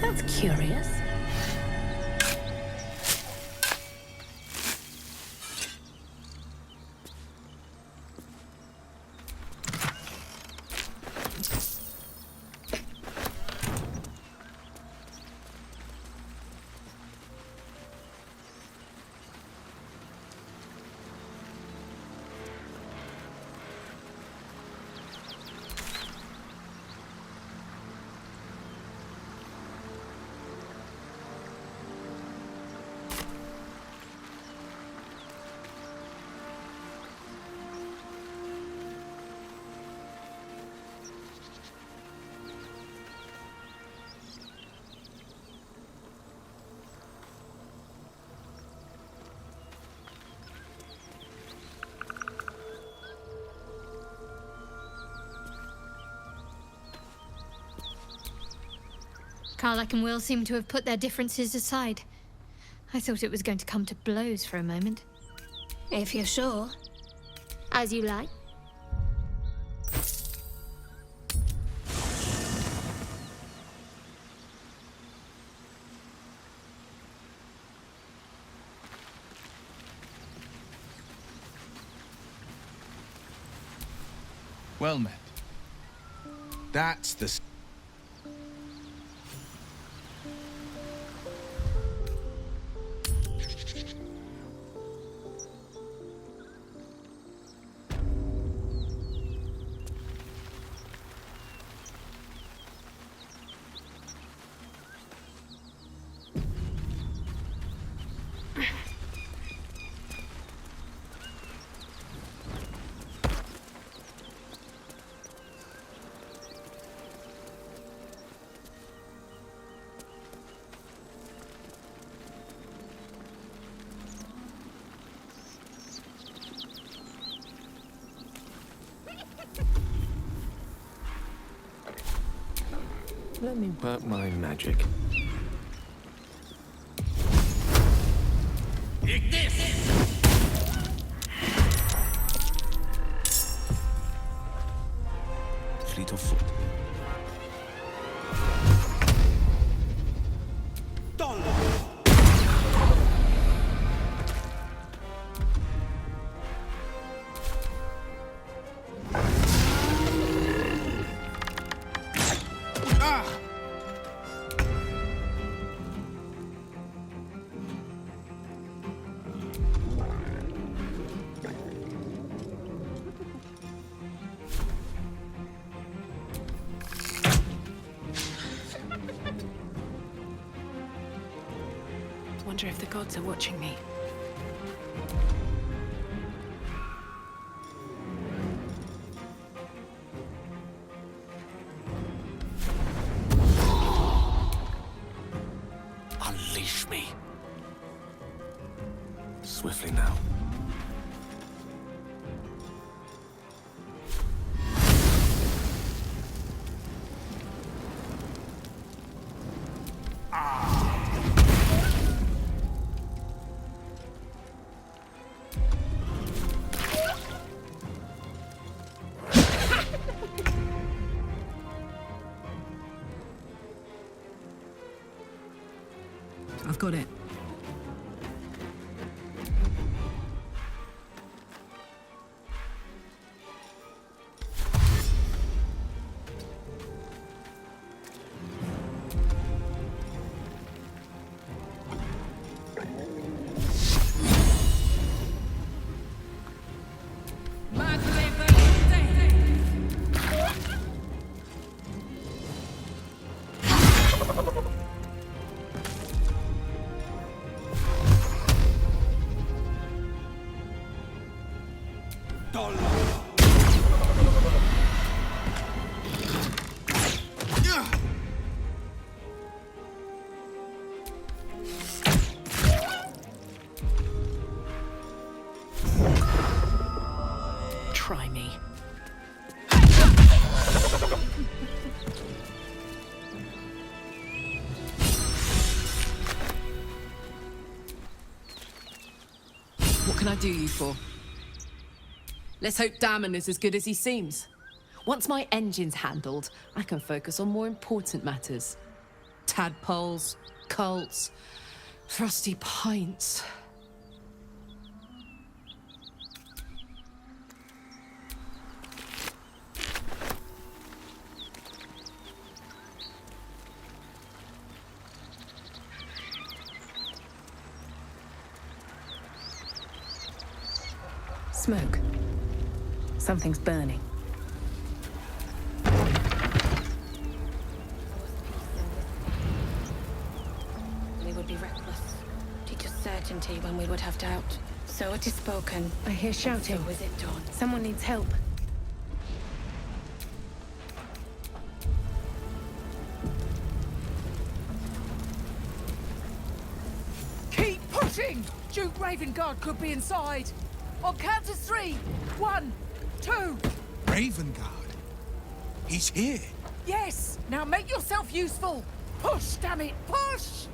That's curious. Karlach and Will seem to have put their differences aside. I thought it was going to come to blows for a moment. If you're sure. As you like. Well met. That's the... Let me work my magic. Fleet of foot. Wonder if the gods are watching me. Unleash me. Swiftly now. I've got it. Try me. What can I do you for? Let's hope Damon is as good as he seems. Once my engine's handled, I can focus on more important matters. Tadpoles, cults, frosty pints. Smoke. Something's burning. We would be reckless. Teach us certainty when we would have doubt. So it is spoken. I hear shouting. So is it done. Someone needs help. Keep pushing! Duke Ravengard could be inside. On count of 3. 1, 2. Ravengard? He's here. Yes! Now make yourself useful! Push, damn it! Push!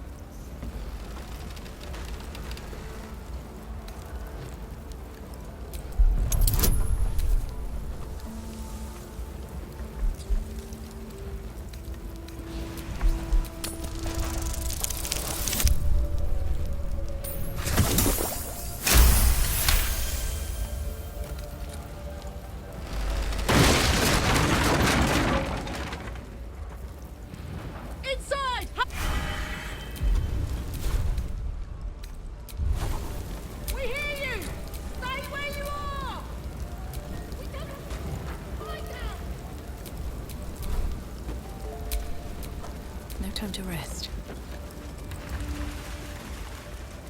Inside! We hear you! Stay where you are! We don't fight now! No time to rest.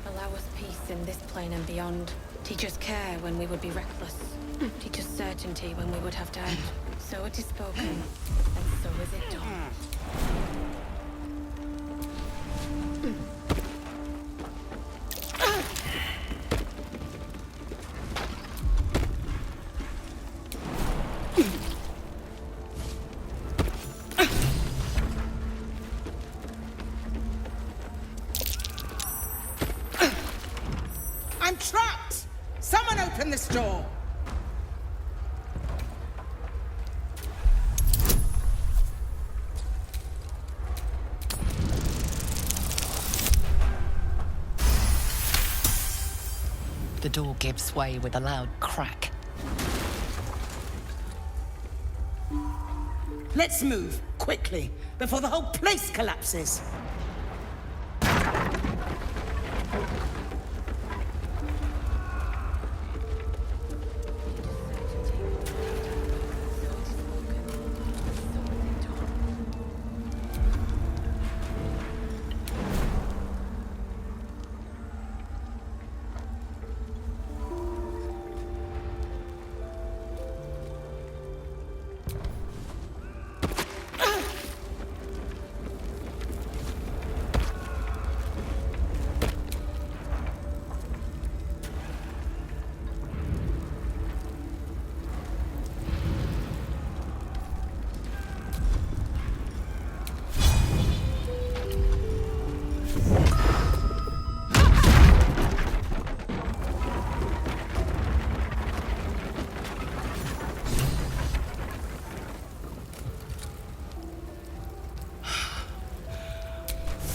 Allow us peace in this plane and beyond. Teach us care when we would be reckless. Teach us certainty when we would have doubt. So it is spoken, and so is it done. I'm trapped! Someone open this door! The door gives way with a loud crack. Let's move, quickly, before the whole place collapses.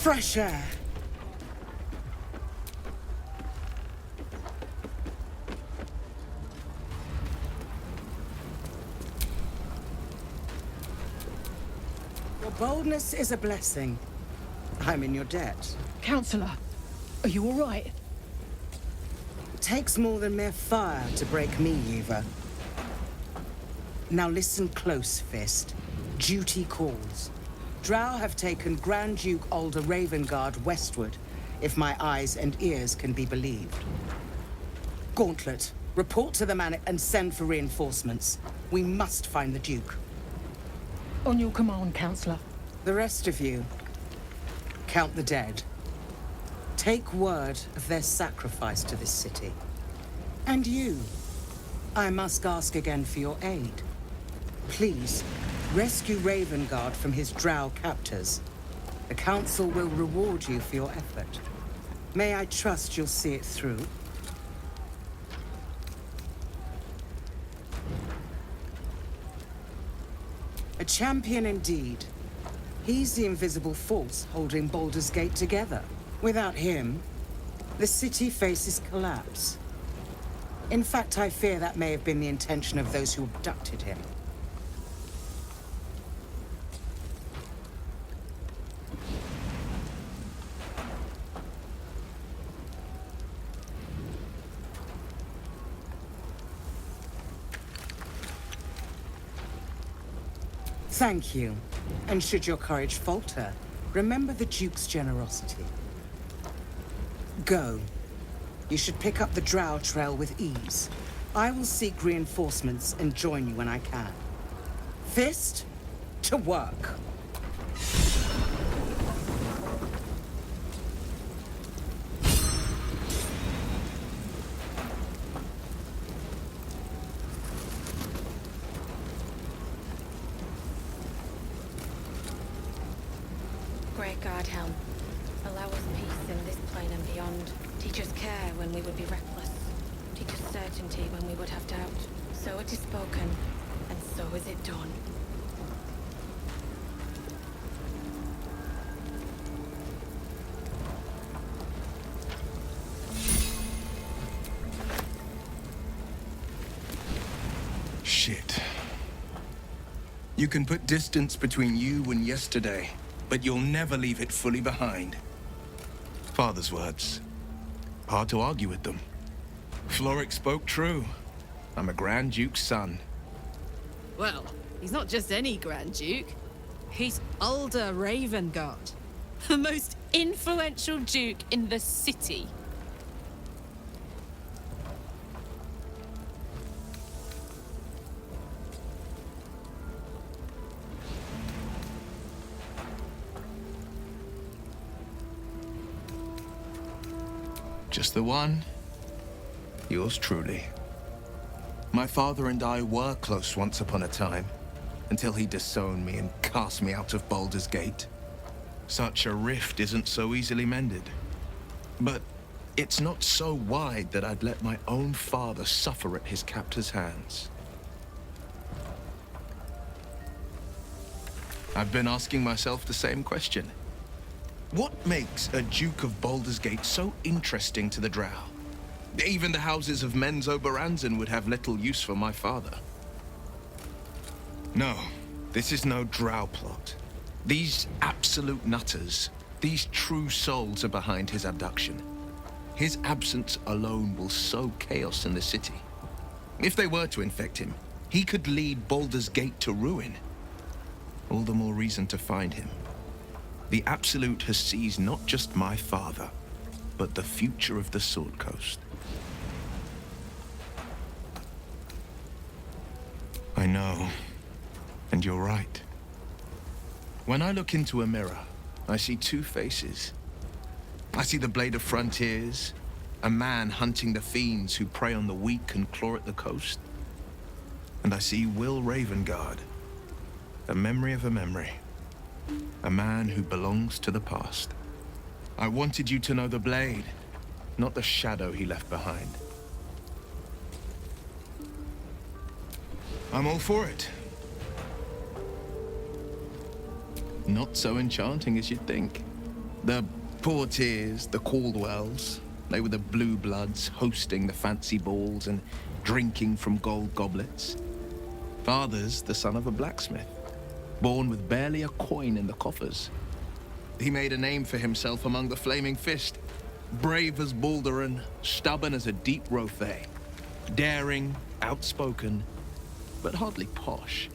Fresh air. Your boldness is a blessing. I'm in your debt. Counselor, are you all right? It takes more than mere fire to break me, Eva. Now listen close, Fist. Duty calls. Drow have taken Grand Duke Alder Ravengard westward, if my eyes and ears can be believed. Gauntlet, report to the Manor and send for reinforcements. We must find the Duke. On your command, Counselor. The rest of you, count the dead. Take word of their sacrifice to this city. And you, I must ask again for your aid. Please, rescue Ravengard from his drow captors. The Council will reward you for your effort. May I trust you'll see it through? A champion indeed. He's the invisible force holding Baldur's Gate together. Without him, the city faces collapse. In fact, I fear that may have been the intention of those who abducted him. Thank you. And should your courage falter, remember the Duke's generosity. Go. You should pick up the Drow trail with ease. I will seek reinforcements and join you when I can. Fist to work. Great God Helm, allow us peace in this plane and beyond. Teach us care when we would be reckless. Teach us certainty when we would have doubt. So it is spoken, and so is it done. Shit. You can put distance between you and yesterday, but you'll never leave it fully behind. Father's words. Hard to argue with them. Floric spoke true. I'm a Grand Duke's son. Well, he's not just any Grand Duke. He's Baldur Ravengard, the most influential Duke in the city. Just the one. Yours truly. My father and I were close once upon a time, until he disowned me and cast me out of Baldur's Gate. Such a rift isn't so easily mended. But it's not so wide that I'd let my own father suffer at his captor's hands. I've been asking myself the same question. What makes a Duke of Baldur's Gate so interesting to the Drow? Even the houses of Menzoberranzan would have little use for my father. No, this is no Drow plot. These absolute nutters, these true souls are behind his abduction. His absence alone will sow chaos in the city. If they were to infect him, he could lead Baldur's Gate to ruin. All the more reason to find him. The Absolute has seized not just my father, but the future of the Sword Coast. I know, and you're right. When I look into a mirror, I see two faces. I see the Blade of Frontiers, a man hunting the fiends who prey on the weak and claw at the coast. And I see Will Ravengard, the memory of a memory. A man who belongs to the past. I wanted you to know the Blade, not the shadow he left behind. I'm all for it. Not so enchanting as you'd think. The Portiers, the Caldwells, they were the blue bloods hosting the fancy balls and drinking from gold goblets. Father's the son of a blacksmith, born with barely a coin in the coffers. He made a name for himself among the Flaming Fist. Brave as Balduran, stubborn as a deep Rothay. Daring, outspoken, but hardly posh.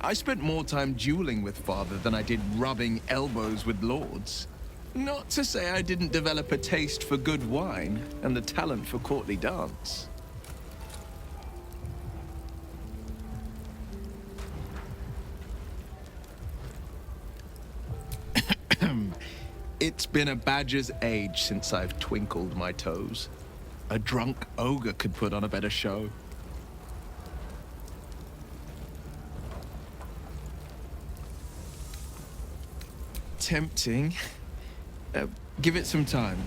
I spent more time dueling with father than I did rubbing elbows with lords. Not to say I didn't develop a taste for good wine and the talent for courtly dance. It's been a badger's age since I've twinkled my toes. A drunk ogre could put on a better show. Tempting. Give it some time.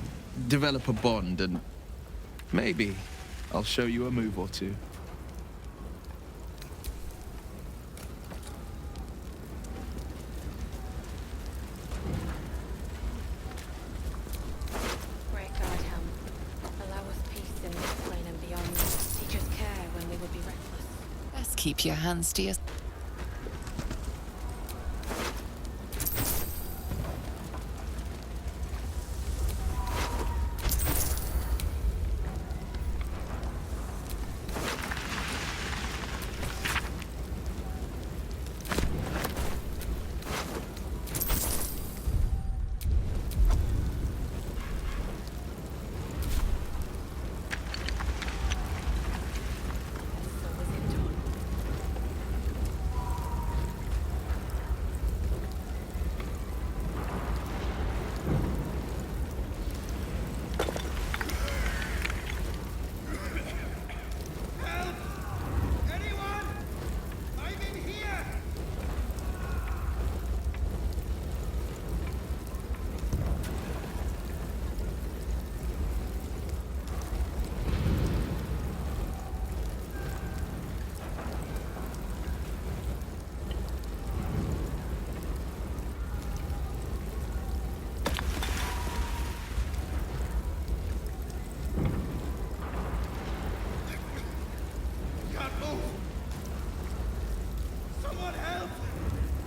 Develop a bond and maybe I'll show you a move or two. Keep your hands to yourself.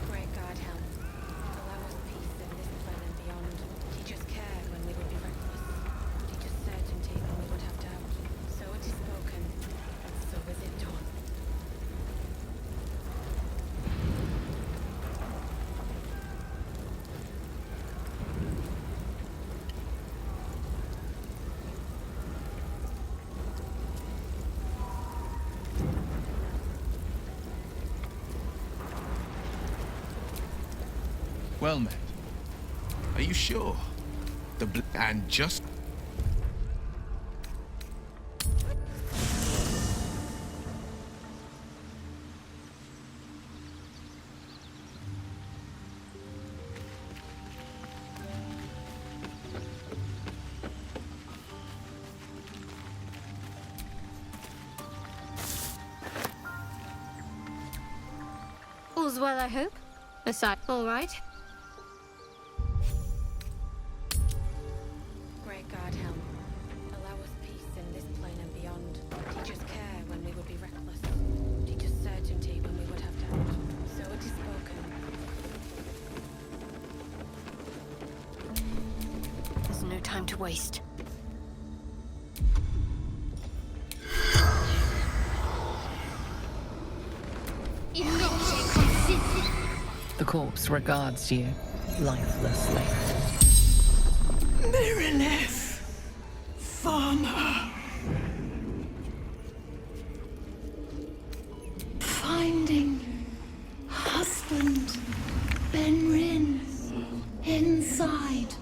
Great God, help. Allow us peace in this plane and beyond. Teach us care when we would be reckless. Teach us certainty when we would have doubt. So it is spoken, and so is it done. Well met. Are you sure? And just... All's well, I hope. Aside, all right. Great God, help. Allow us peace in this plane and beyond. Teach us care when we would be reckless. Teach us certainty when we would have doubt. So it is spoken. There's no time to waste. The corpse regards you lifelessly. Merilith, farmer. Finding husband Benrin inside.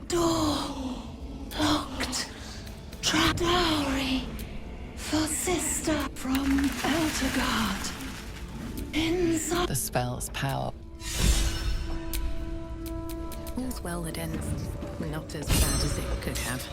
Door locked. Trap dowry for sister from Eltergard. Inside. The spell's power. All's well that ends not as bad as it could have.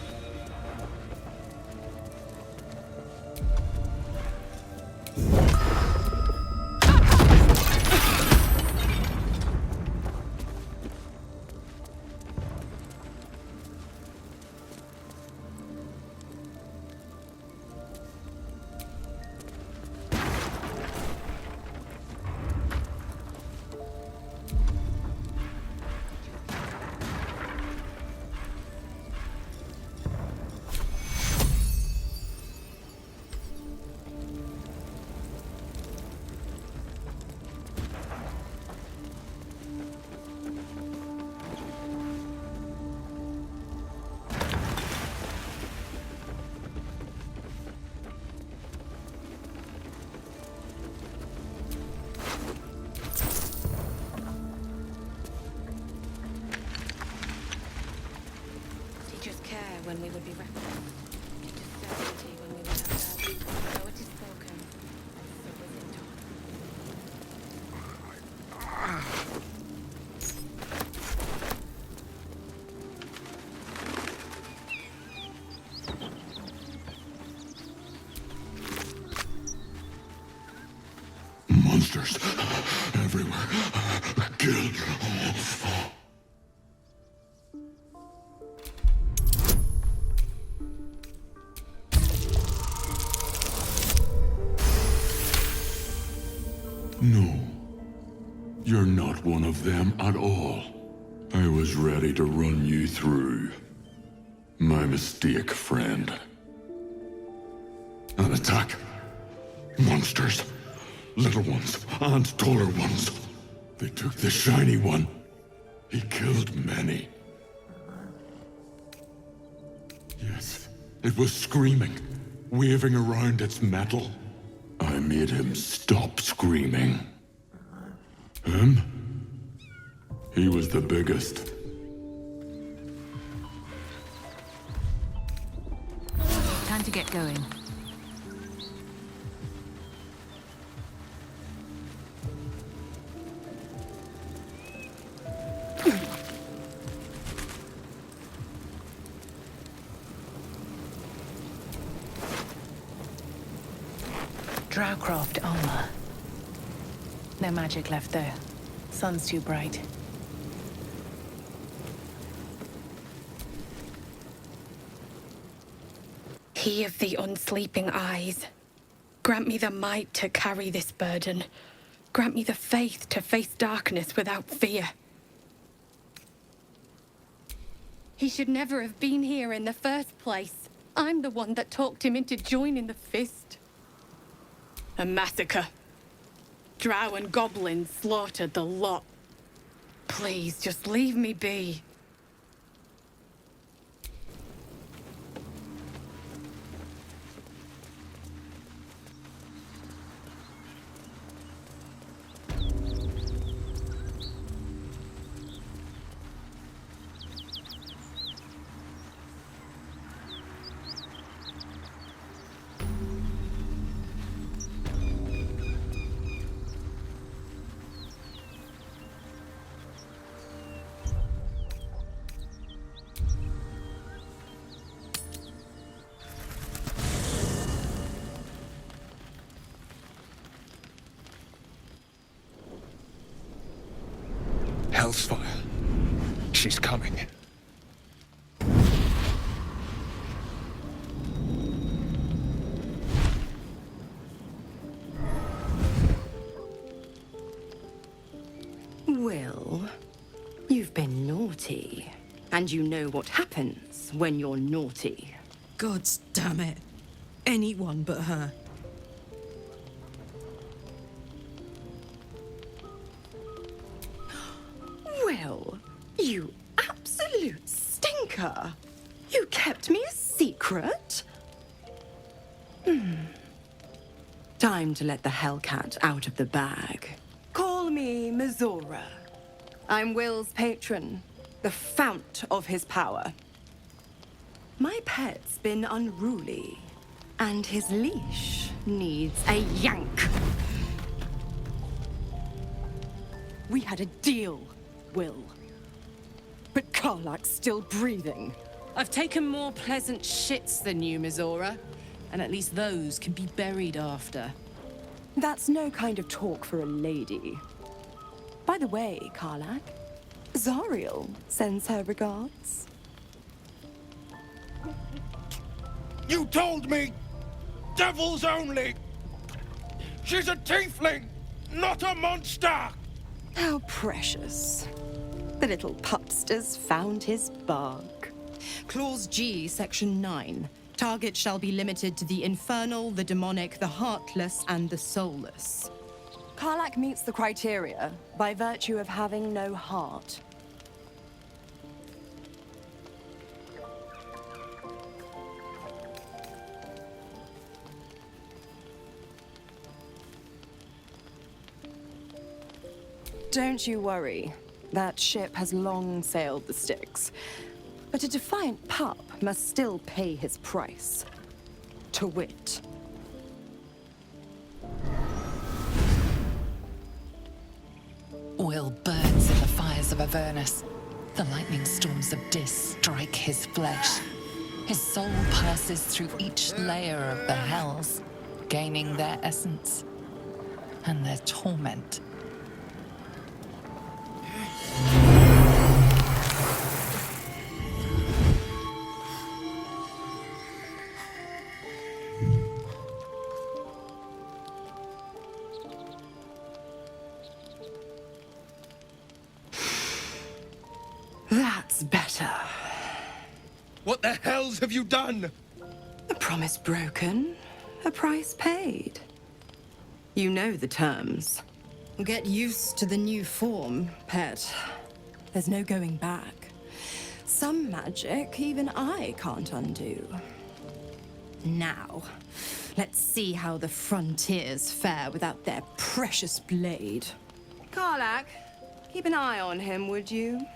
Teach us care when we would be reckless. Teach us certainty when we would have doubt. So it is spoken, and so is it done. Monsters everywhere. Kill. You're not one of them at all. I was ready to run you through. My mistake, friend. An attack. Monsters. Little ones and taller ones. They took the shiny one. He killed many. Yes, it was screaming, waving around its metal. I made him stop screaming. Him? He was the biggest. Time to get going. Drowcraft armor. No magic left though. Sun's too bright. He of the unsleeping eyes, grant me the might to carry this burden. Grant me the faith to face darkness without fear. He should never have been here in the first place. I'm the one that talked him into joining the Fist. A massacre. Drow and goblins slaughtered the lot. Please, just leave me be. Hellsfire. She's coming. Will, you've been naughty. And you know what happens when you're naughty. Gods damn it. Anyone but her. Will, you absolute stinker. You kept me a secret? Time to let the Hellcat out of the bag. Call me Mizora. I'm Will's patron, the fount of his power. My pet's been unruly, and his leash needs a yank. We had a deal, Will. But Karlak's still breathing. I've taken more pleasant shits than you, Mizora. And at least those can be buried after. That's no kind of talk for a lady. By the way, Karlak, Zariel sends her regards. You told me! Devils only! She's a tiefling, not a monster! How precious. The little pupster's found his bark. Clause G, Section 9. Target shall be limited to the infernal, the demonic, the heartless, and the soulless. Karlak meets the criteria by virtue of having no heart. Don't you worry. That ship has long sailed the Styx. But a defiant pup must still pay his price. To wit. Will burns in the fires of Avernus. The lightning storms of Dis strike his flesh. His soul passes through each layer of the hells, gaining their essence and their torment. That's better. What the hells have you done? A promise broken, a price paid. You know the terms. Get used to the new form, pet. There's no going back. Some magic even I can't undo. Now, let's see how the frontiers fare without their precious blade. Karlak, keep an eye on him, would you?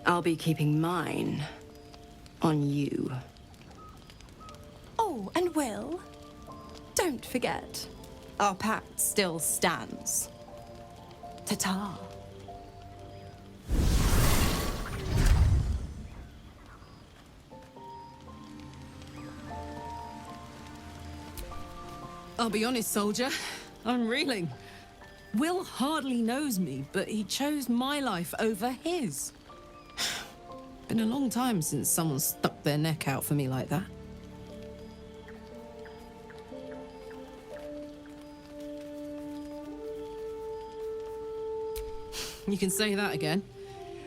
I'll be keeping mine on you. Oh, and Will, don't forget, our pact still stands. Ta-ta. I'll be honest, soldier. I'm reeling. Will hardly knows me, but he chose my life over his. Been a long time since someone stuck their neck out for me like that. You can say that again.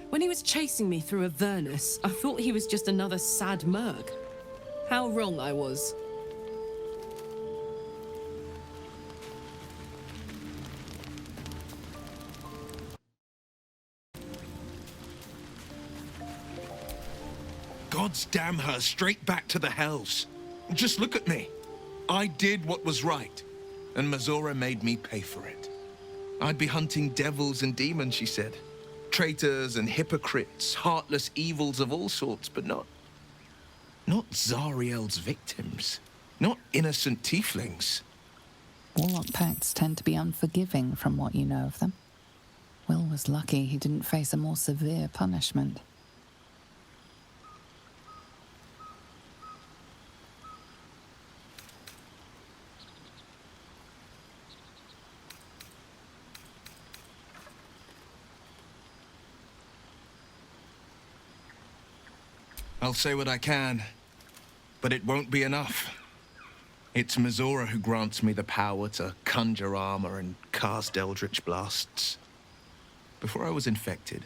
When he was chasing me through Avernus, I thought he was just another sad merc. How wrong I was. Gods damn her, straight back to the hells. Just look at me. I did what was right, and Mizora made me pay for it. I'd be hunting devils and demons, she said. Traitors and hypocrites, heartless evils of all sorts, but not Zariel's victims. Not innocent tieflings. Warlock pacts tend to be unforgiving from what you know of them. Will was lucky he didn't face a more severe punishment. I'll say what I can, but it won't be enough. It's Mizora who grants me the power to conjure armor and cast eldritch blasts. Before I was infected,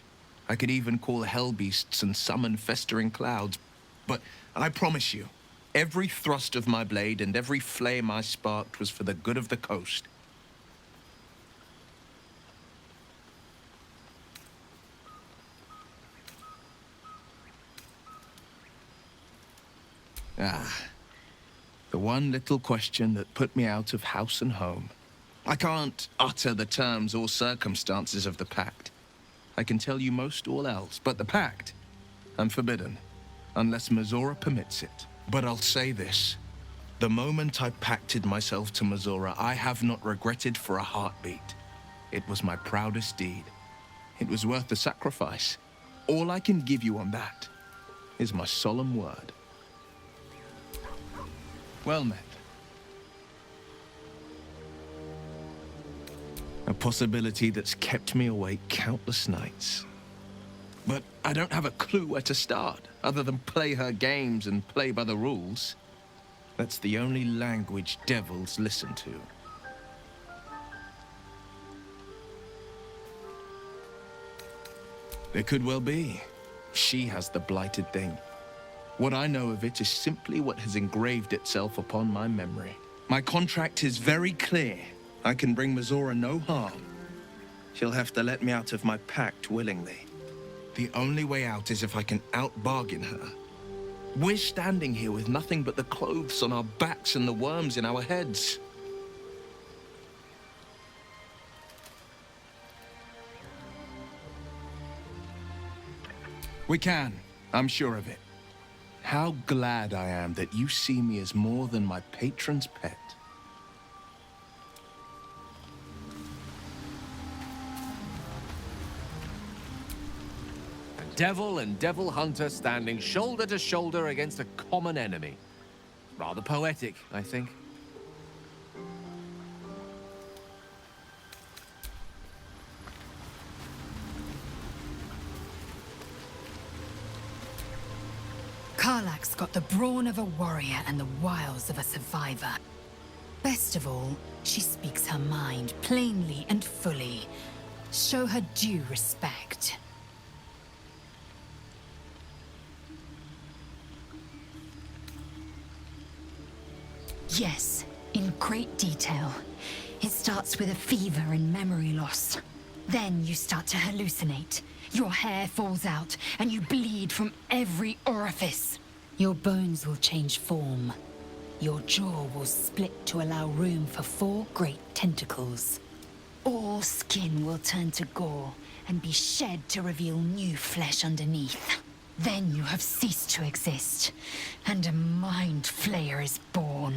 I could even call hell beasts and summon festering clouds. But I promise you, every thrust of my blade and every flame I sparked was for the good of the coast. The one little question that put me out of house and home. I can't utter the terms or circumstances of the pact. I can tell you most all else, but the pact, I'm forbidden, unless Mizora permits it. But I'll say this. The moment I pacted myself to Mizora, I have not regretted for a heartbeat. It was my proudest deed. It was worth the sacrifice. All I can give you on that is my solemn word. Well met. A possibility that's kept me awake countless nights. But I don't have a clue where to start, other than play her games and play by the rules. That's the only language devils listen to. It could well be. She has the blighted thing. What I know of it is simply what has engraved itself upon my memory. My contract is very clear. I can bring Mizora no harm. She'll have to let me out of my pact willingly. The only way out is if I can out-bargain her. We're standing here with nothing but the clothes on our backs and the worms in our heads. We can, I'm sure of it. How glad I am that you see me as more than my patron's pet. A devil and devil hunter standing shoulder to shoulder against a common enemy. Rather poetic, I think. Karlak's got the brawn of a warrior and the wiles of a survivor. Best of all, she speaks her mind plainly and fully. Show her due respect. Yes, in great detail. It starts with a fever and memory loss. Then you start to hallucinate. Your hair falls out, and you bleed from every orifice. Your bones will change form. Your jaw will split to allow room for 4 great tentacles. All skin will turn to gore and be shed to reveal new flesh underneath. Then you have ceased to exist, and a mind flayer is born.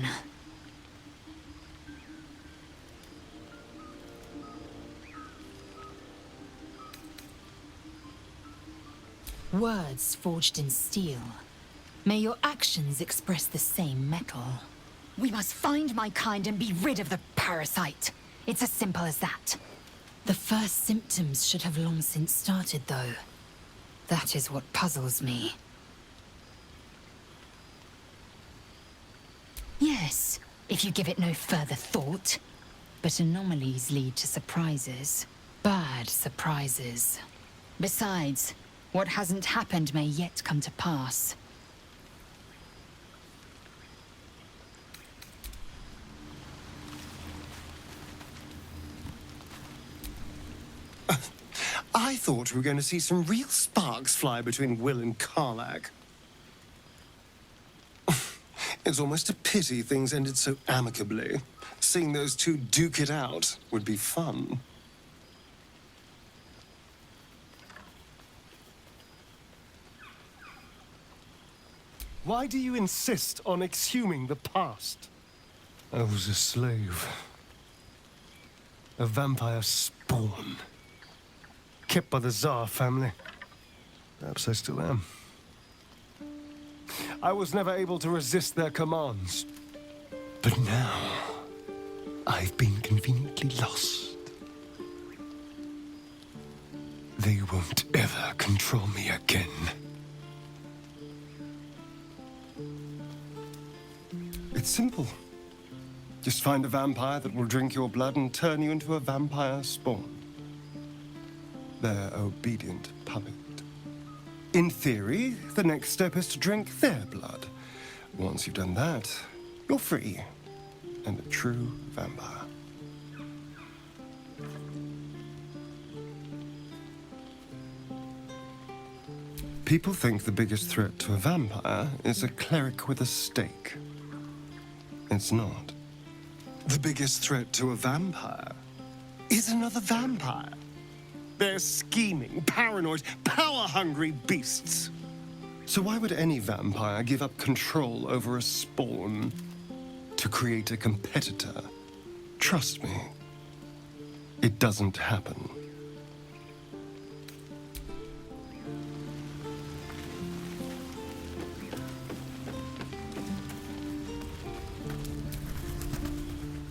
Words forged in steel. May your actions express the same metal. We must find my kind and be rid of the parasite. It's as simple as that. The first symptoms should have long since started, though. That is what puzzles me. Yes, if you give it no further thought. But anomalies lead to surprises. Bad surprises. Besides, what hasn't happened may yet come to pass. I thought we were going to see some real sparks fly between Will and Karlach. It's almost a pity things ended so amicably. Seeing those two duke it out would be fun. Why do you insist on exhuming the past? I was a slave. A vampire spawn. Kept by the Tsar family. Perhaps I still am. I was never able to resist their commands. But now, I've been conveniently lost. They won't ever control me again. It's simple. Just find a vampire that will drink your blood and turn you into a vampire spawn. Their obedient puppet. In theory, the next step is to drink their blood. Once you've done that, you're free and a true vampire. People think the biggest threat to a vampire is a cleric with a stake. It's not. The biggest threat to a vampire is another vampire. They're scheming, paranoid, power-hungry beasts. So why would any vampire give up control over a spawn to create a competitor? Trust me, it doesn't happen.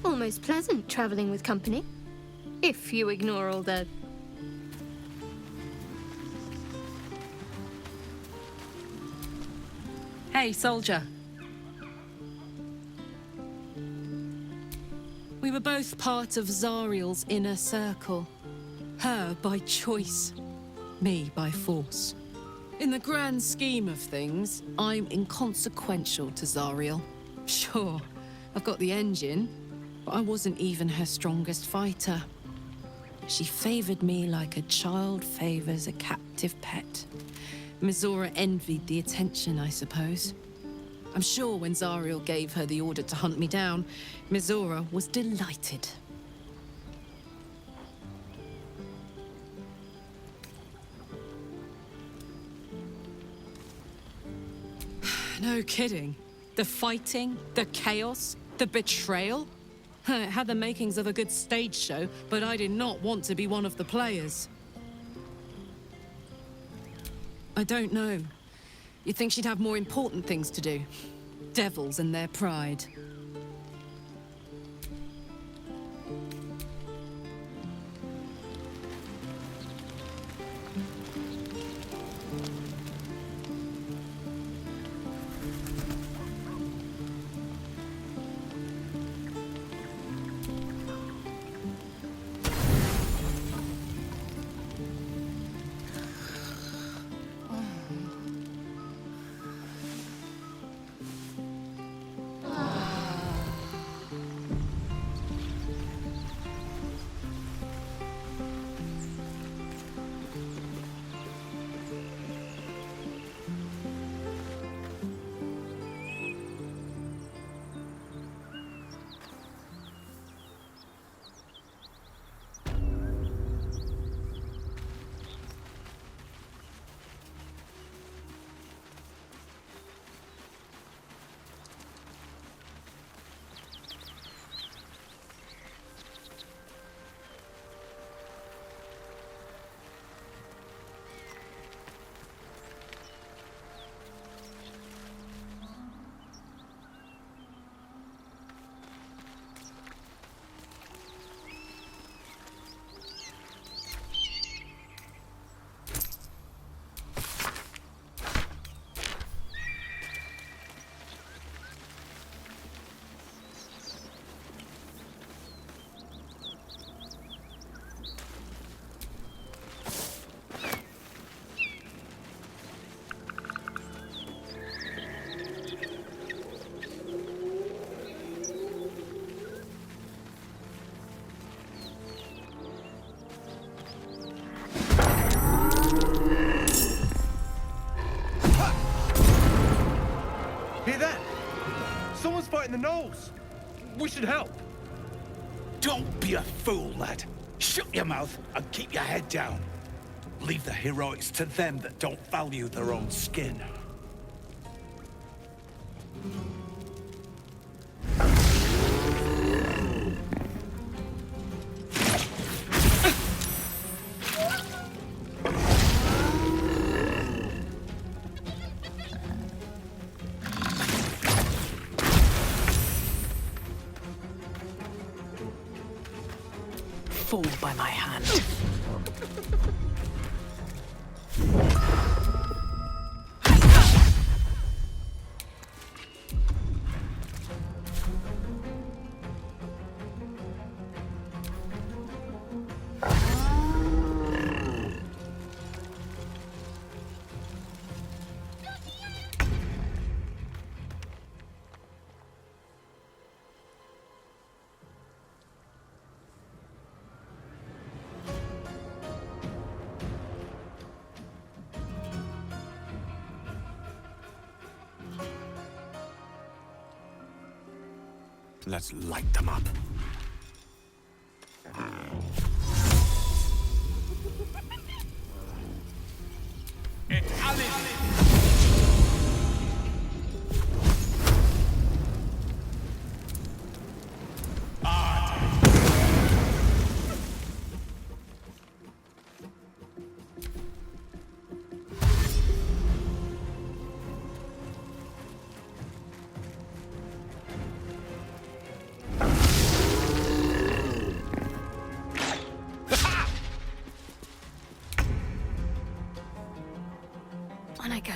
Almost pleasant traveling with company. If you ignore all the... Hey, soldier. We were both part of Zariel's inner circle. Her by choice, me by force. In the grand scheme of things, I'm inconsequential to Zariel. Sure, I've got the engine, but I wasn't even her strongest fighter. She favored me like a child favors a captive pet. Mizora envied the attention, I suppose. I'm sure when Zariel gave her the order to hunt me down, Mizora was delighted. No kidding. The fighting, the chaos, the betrayal. It had the makings of a good stage show, but I did not want to be one of the players. I don't know. You'd think she'd have more important things to do. Devils and their pride. fighting the Gnolls. We should help. Don't be a fool, lad. Shut your mouth and keep your head down. Leave the heroics to them that don't value their own skin. Fall by my hand. Let's light them up. On I go.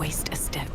waste a step.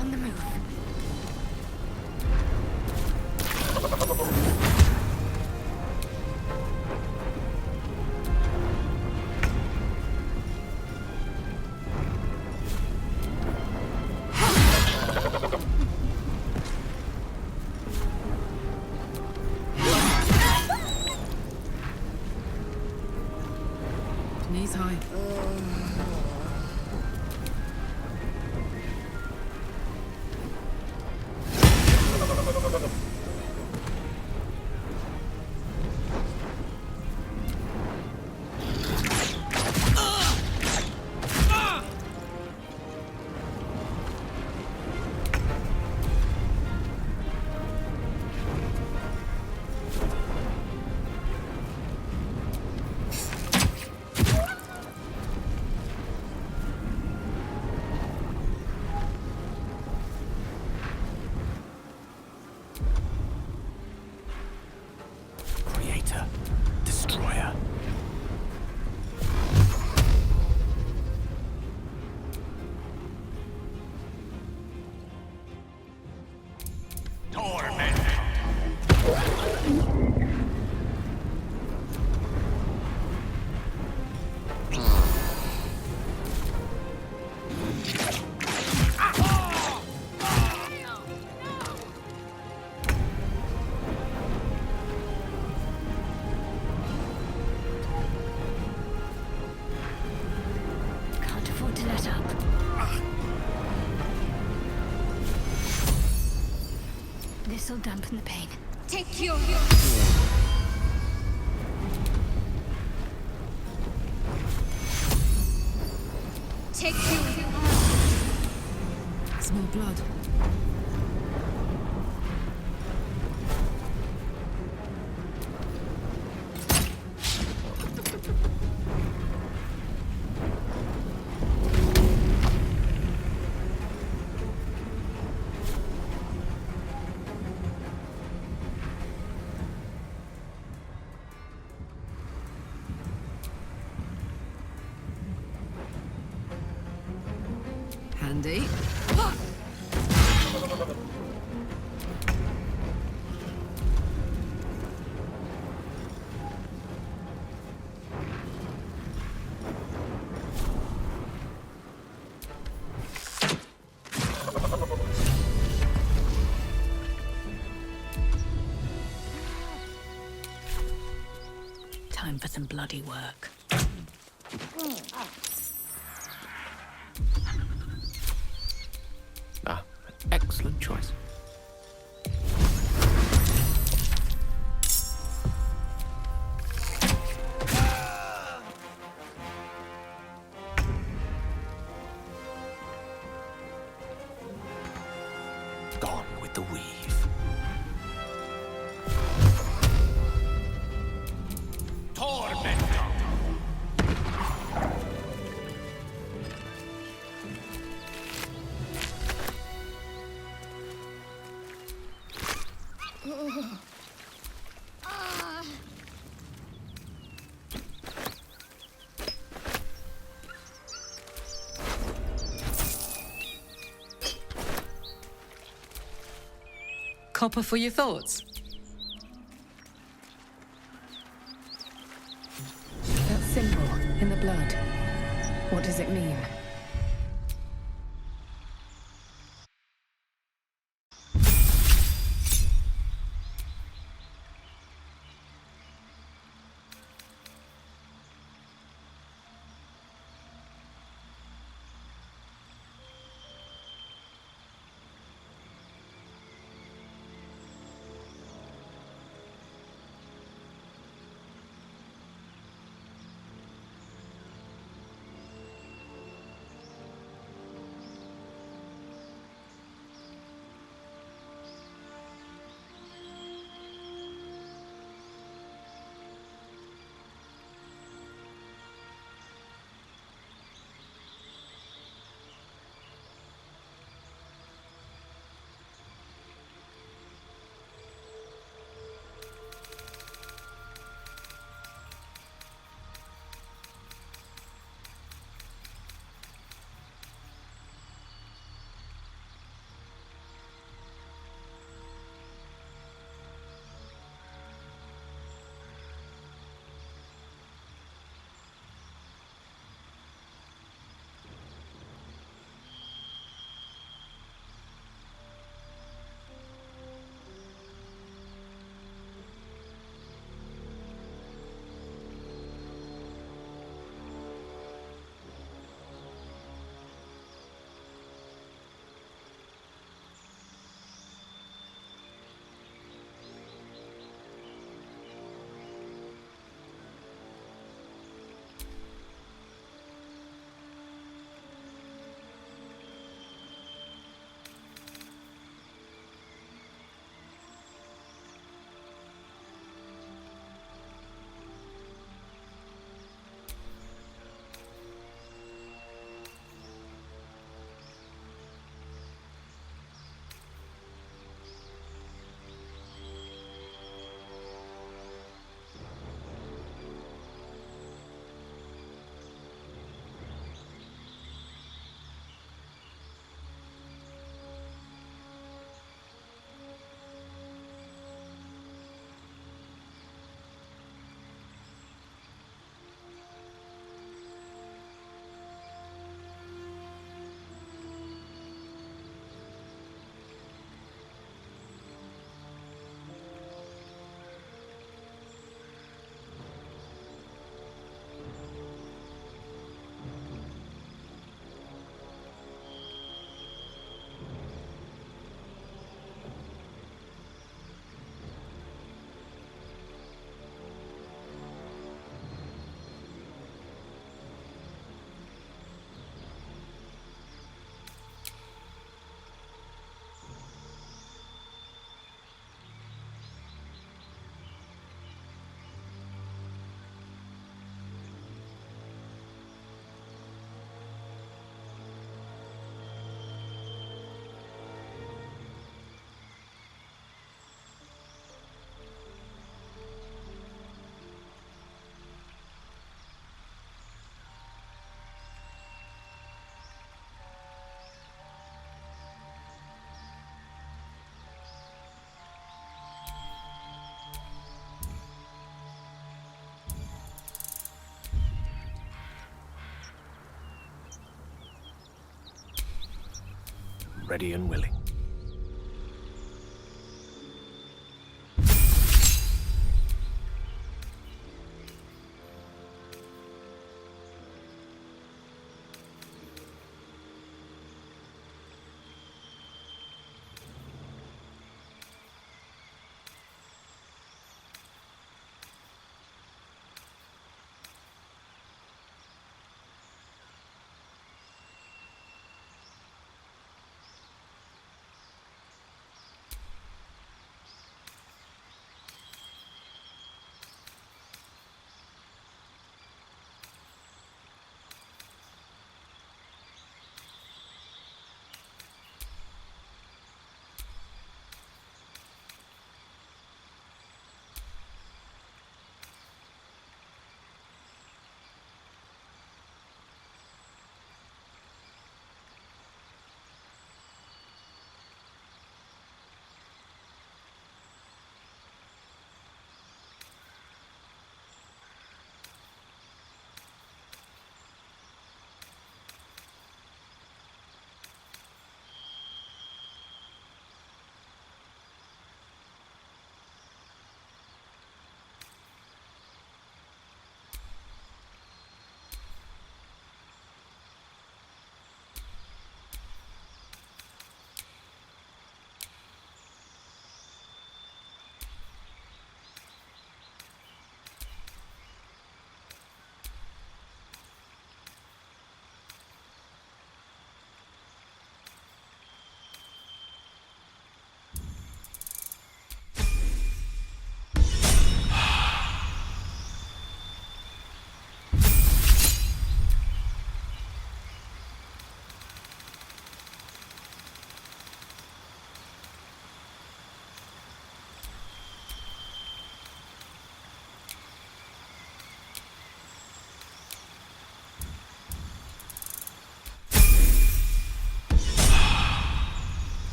On the move. Knees high. Creator, destroyer. Can't afford to let up. This'll dampen the pain. Take your... Take your... Smell blood. Handy. Time for some bloody work. Excellent choice. Gone with the weave. Copper for your thoughts? That symbol in the blood. What does it mean? ready and willing.